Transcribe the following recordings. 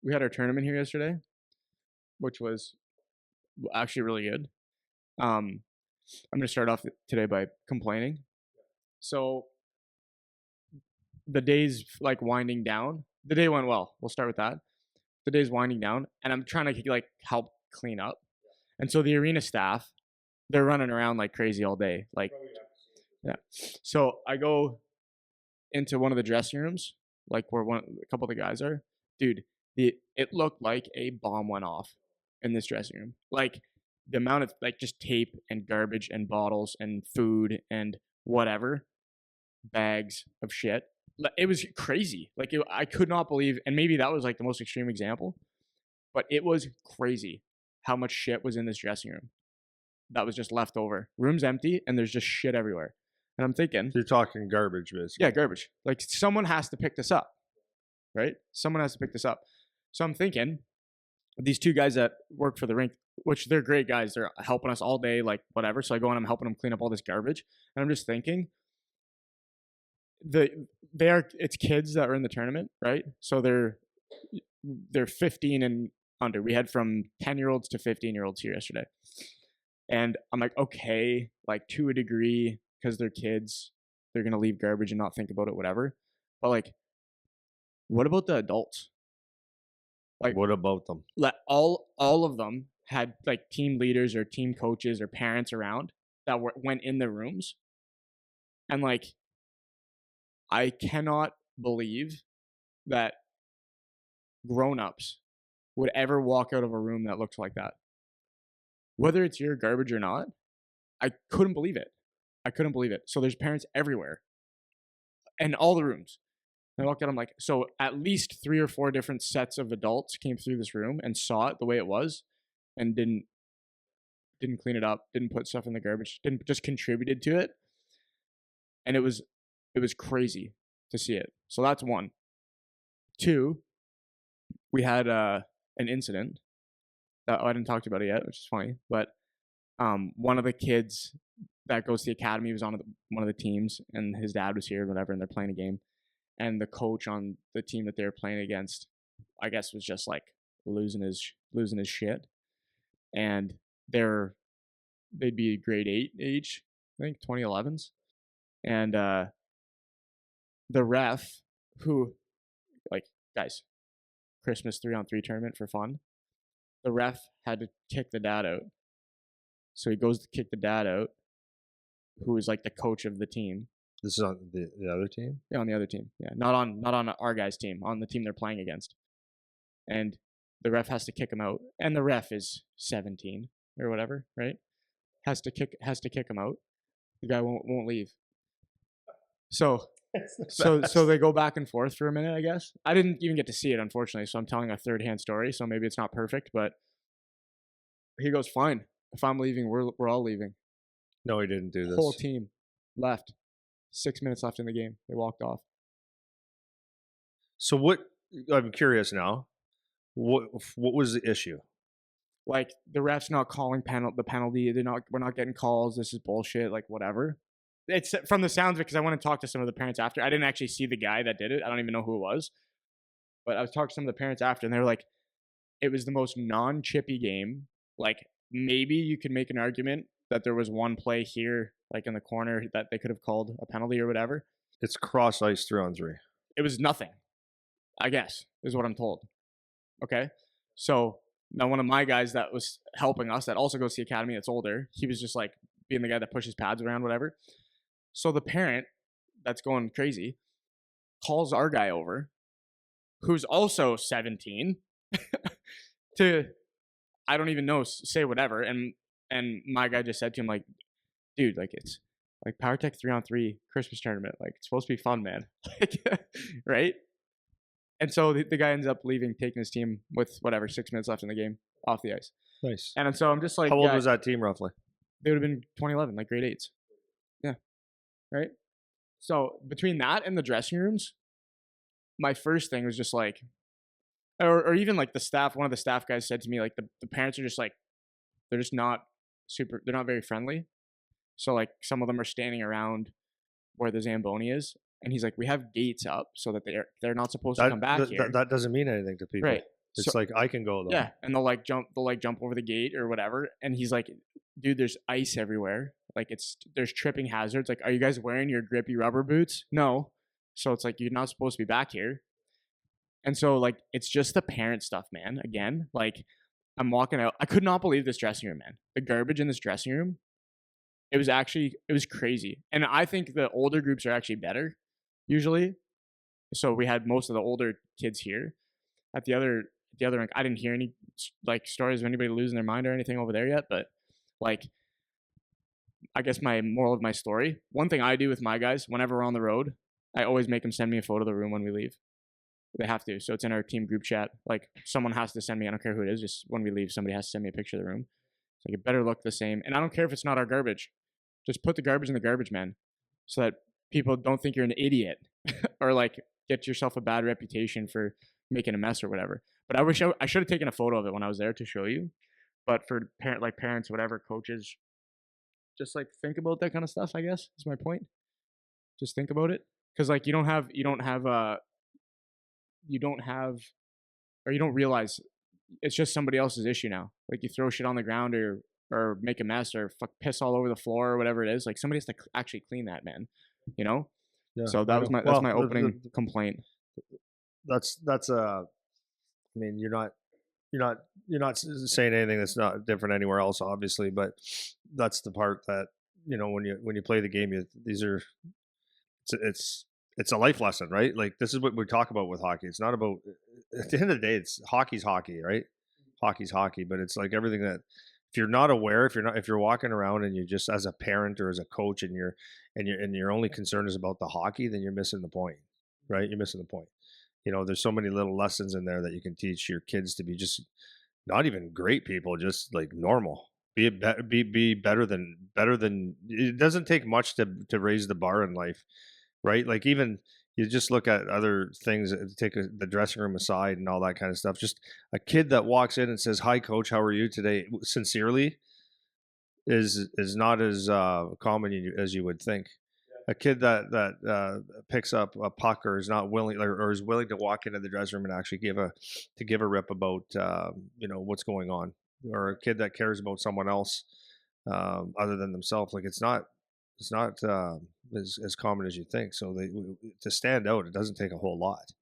we had our tournament here yesterday, which was actually really good. I'm gonna start off today by complaining. So the day's like winding down. The day went well. We'll start with that. The day's winding down, and I'm trying to like help clean up. And so the arena staff, they're running around like crazy all day. Like, yeah. So I go into one of the dressing rooms, like where a couple of the guys are. Dude, it looked like a bomb went off in this dressing room. Like the amount of like just tape and garbage and bottles and food and whatever bags of shit. It was crazy. Like I could not believe, and maybe that was like the most extreme example, but it was crazy how much shit was in this dressing room that was just left over. Room's empty and there's just shit everywhere. And I'm thinking, You're talking garbage, basically. yeah, garbage. Like someone has to pick this up, right? Someone has to pick this up. So I'm thinking, these two guys that work for the rink, which they're great guys, they're helping us all day, like whatever. So I go and I'm helping them clean up all this garbage, and I'm just thinking, it's kids that are in the tournament, right? So they're 15 and under. We had from 10-year-olds to 15-year-olds here yesterday, and I'm like, okay, like to a degree, because they're kids, they're gonna leave garbage and not think about it, whatever. But like, what about the adults? Like, what about them? Like all of them had like team leaders or team coaches or parents around that went in the rooms, and like, I cannot believe that grown-ups would ever walk out of a room that looks like that. Whether it's your garbage or not, I couldn't believe it. I couldn't believe it. So there's parents everywhere in all the rooms. And I walked out, I'm like, so at least 3 or 4 different sets of adults came through this room and saw it the way it was and didn't clean it up, didn't put stuff in the garbage, didn't just contributed to it. And it was crazy to see it. So that's one. 2, we had an incident that I didn't talk about it yet, which is funny, but one of the kids that goes to the academy was on one of the teams, and his dad was here and whatever, and they're playing a game, and the coach on the team that they were playing against, I guess, was just like losing his shit, and they'd be grade 8 age, I think 2011s, and the ref, who, like, guys, Christmas 3-on-3 tournament for fun, the ref had to kick the dad out. So he goes to kick the dad out, who is like the coach of the team. This is on the other team? Yeah, on the other team. Yeah, not on our guys' team, on the team they're playing against. And the ref has to kick him out. And the ref is 17 or whatever, right? Has to kick him out. The guy won't leave. So they go back and forth for a minute, I guess. I didn't even get to see it, unfortunately, so I'm telling a third-hand story, so maybe it's not perfect, but he goes, fine. If I'm leaving, we're all leaving. No, he didn't do this. Whole team left. 6 minutes left in the game. They walked off. So what? I'm curious now. What was the issue? Like, the ref's not calling the penalty. We're not getting calls. This is bullshit. Like, whatever. It's from the sounds of it, because I went and talked to some of the parents after. I didn't actually see the guy that did it. I don't even know who it was. But I was talking to some of the parents after, and they were like, it was the most non-chippy game. Like, maybe you could make an argument that there was one play here, like in the corner, that they could have called a penalty or whatever. It's cross ice 3-on-3. It was nothing, I guess, is what I'm told. Okay? So now one of my guys that was helping us, that also goes to the academy, that's older, he was just like being the guy that pushes pads around, whatever. So the parent that's going crazy calls our guy over, who's also 17, to, I don't even know, say whatever. And my guy just said to him, like, dude, like, it's like PowerTech 3-on-3 Christmas tournament. Like, it's supposed to be fun, man. Right? And so the guy ends up leaving, taking his team with whatever, 6 minutes left in the game off the ice. Nice. And so I'm just like, how old was that team roughly? They would have been 2011, like grade 8s. Yeah. Right? So between that and the dressing rooms, my first thing was just like, or even like the staff, one of the staff guys said to me, like, the parents are just like, they're just not they're not very friendly. So like some of them are standing around where the Zamboni is. And he's like, we have gates up so that they're not supposed to come back here. That doesn't mean anything to people. Right. So It's like I can go though. yeah, and they'll like jump over the gate or whatever, and he's like, "Dude, there's ice everywhere. Like there's tripping hazards. Like, are you guys wearing your grippy rubber boots? No. So it's like you're not supposed to be back here." And so like it's just the parent stuff, man. Again, like I'm walking out. I could not believe this dressing room, man. The garbage in this dressing room. It was crazy. And I think the older groups are actually better usually. So we had most of the older kids here. At the other rink, I didn't hear any like stories of anybody losing their mind or anything over there yet, but like I guess my moral of my story, one thing I do with my guys whenever we're on the road, I always make them send me a photo of the room when we leave. They have to. So it's in our team group chat. Like someone has to send me, I don't care who it is, just when we leave, somebody has to send me a picture of the room. It's like it better look the same. And I don't care if it's not our garbage. Just put the garbage in the garbage, man. So that people don't think you're an idiot or like get yourself a bad reputation for making a mess or whatever. But I wish I should have taken a photo of it when I was there to show you. But for parents, whatever, coaches, just like think about that kind of stuff, I guess is my point. Just think about it. Because like you don't have or you don't realize it's just somebody else's issue now. Like you throw shit on the ground or make a mess or piss all over the floor or whatever it is. Like somebody has to actually clean that, man. You know. Yeah, So I that was know. that's Well, my opening complaint. that's I mean, you're not saying anything that's not different anywhere else, obviously, but that's the part that when you play the game, these are it's a life lesson, right? Like this is what we talk about with hockey. It's not about at the end of the day, it's hockey's hockey, right? Hockey's hockey, but it's like everything that if you're not aware, if you're walking around and you just as a parent or as a coach and your only concern is about the hockey, then you're missing the point, right? You're missing the point. There's so many little lessons in there that you can teach your kids to be just not even great people, just like normal. Be better than. It doesn't take much to raise the bar in life, right? Like even you just look at other things, take the dressing room aside and all that kind of stuff. Just a kid that walks in and says, "Hi, coach, how are you today?" sincerely is not as common as you would think. A kid that picks up a puck or is not willing or is willing to walk into the dressing room and actually give a rip about what's going on, or a kid that cares about someone else other than themselves. Like it's not as common as you think. So to stand out, it doesn't take a whole lot,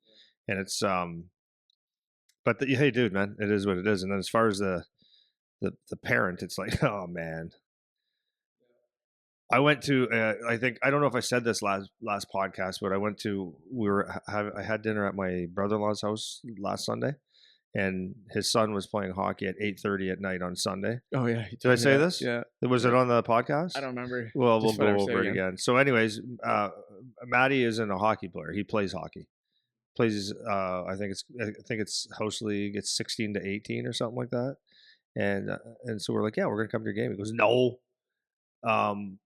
and it's but hey, dude, man, it is what it is. And then as far as the parent, it's like, oh man, I went to. I think I don't know if I said this last podcast, but I went to. I had dinner at my brother-in-law's house last Sunday, and his son was playing hockey at 8:30 at night on Sunday. Oh yeah, Did I say this? Yeah. Was it on the podcast? I don't remember. Well, we'll Just go whatever. Say over it again. So, anyways, Maddie isn't a hockey player. He plays hockey. Plays. I think it's house league. It's 16 to 18 or something like that. And so we're like, yeah, we're gonna come to your game. He goes, no. Um,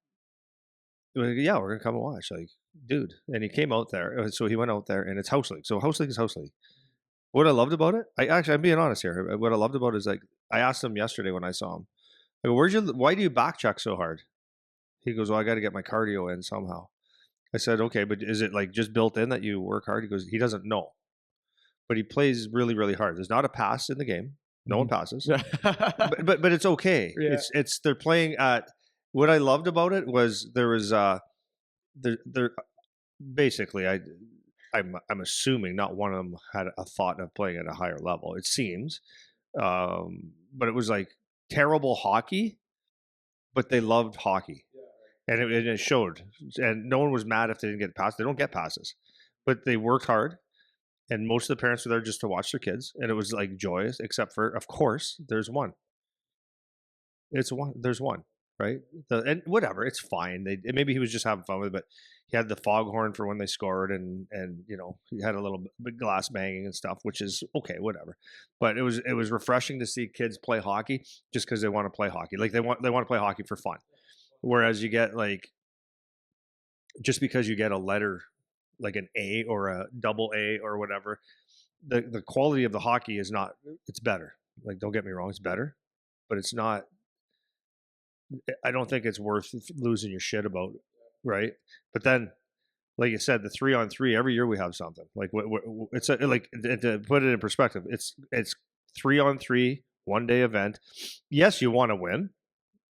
we're like, yeah, we're gonna come and watch. Like, dude. And he came out there. So he went out there, and it's house league. So house league is house league. What I loved about it, I'm being honest here. What I loved about it is like I asked him yesterday when I saw him. I go, why do you back check so hard? He goes, well, I got to get my cardio in somehow. I said, okay, but is it like just built in that you work hard? He goes, he doesn't know, but he plays really, really hard. There's not a pass in the game. No one passes, but it's okay. Yeah. It's they're playing at. What I loved about it was there was there basically I'm assuming not one of them had a thought of playing at a higher level. It seems, but it was like terrible hockey, but they loved hockey. And it showed, and no one was mad if they didn't get passes. They don't get passes, but they worked hard, and most of the parents were there just to watch their kids, and it was like joyous. Except for, of course, there's one. It's one. There's one, right? And whatever, it's fine. Maybe he was just having fun with it, but he had the foghorn for when they scored, and he had a little bit glass banging and stuff, which is okay, whatever. But it was refreshing to see kids play hockey just because they want to play hockey. Like they want to play hockey for fun. Whereas you get like just because you get a letter like an A or a double A or whatever, the quality of the hockey is not. It's better. Like don't get me wrong, it's better, but it's not. I don't think it's worth losing your shit about, right? But then like you said, the 3-on-3 every year we have something. Like it's like to put it in perspective, it's 3-on-3 1 day event. Yes, you want to win,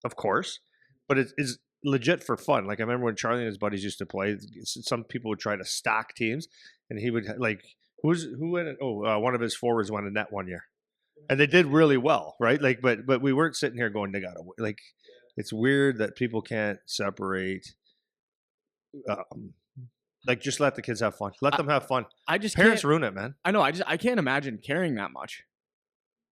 of course, but it's legit for fun. Like I remember when Charlie and his buddies used to play. Some people would try to stack teams, and he would like who went? Oh, one of his forwards won a net one year, and they did really well, right? Like, but we weren't sitting here going, they gotta like. It's weird that people can't separate. Um, like, just let the kids have fun. Let I, them have fun. I just Parents can't. ruin it, man. I know. I can't imagine caring that much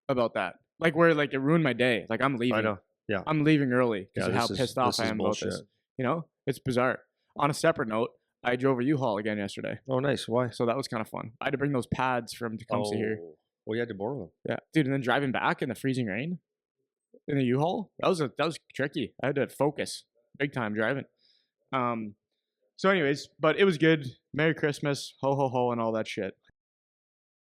about that. Like where like it ruined my day. Like I'm leaving. I know. Yeah. I'm leaving early because Yeah. of how pissed off I am about this. You know, it's bizarre. On a separate note, I drove a U-Haul again yesterday, Oh, nice. Why? so that was kind of fun. I had to bring those pads from Tecumseh here. Well, you had to borrow them. Yeah, dude, and then driving back in the freezing rain in a U-Haul, that was tricky. I had to focus big time driving. So anyways, but it was good. Merry Christmas, ho ho ho, and all that shit.